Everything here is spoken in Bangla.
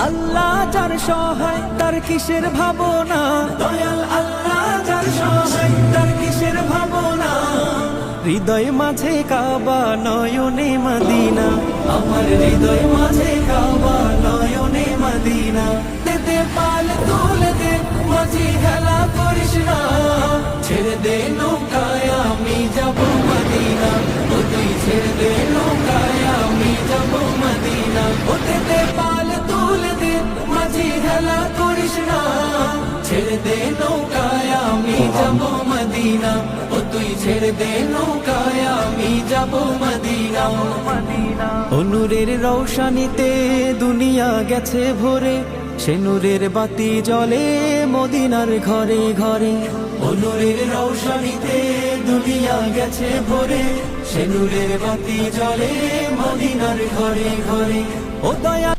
আল্লাহ যার সহায় তার কিসের ভাবনা, দয়াল আল্লাহ যার সহায় তার কিসের ভাবনা। হৃদয় মাঝে কাবা নয়নে মদিনা, আমার হৃদয় মাঝে কাবা নয়নে মদিনা। দে পাল তুলে দে মাঝি খেলা করিস না, ছেড়ে দে নৌকায় আমি যাব মদিনা, ও তুই ছেড়ে দে নৌকায় আমি যাব মদিনা। ও দে পাল তুলে দে মাঝি খেলা করিস না, ছেড়ে দে নৌকায় আমি যাব মদিনা, ও তুই ছেড়ে দে নৌকায় আমি যাব মদিনা। নূরের রৌশনীতে দুনিয়া গেছে ভরে, সে নূরের বাতি জ্বলে মদিনার ঘরে ঘরে। নূরের রৌশনীতে দুনিয়া গেছে ভরে, সে নূরের বাতি জ্বলে মদিনার ঘরে ঘরে। ও দয়া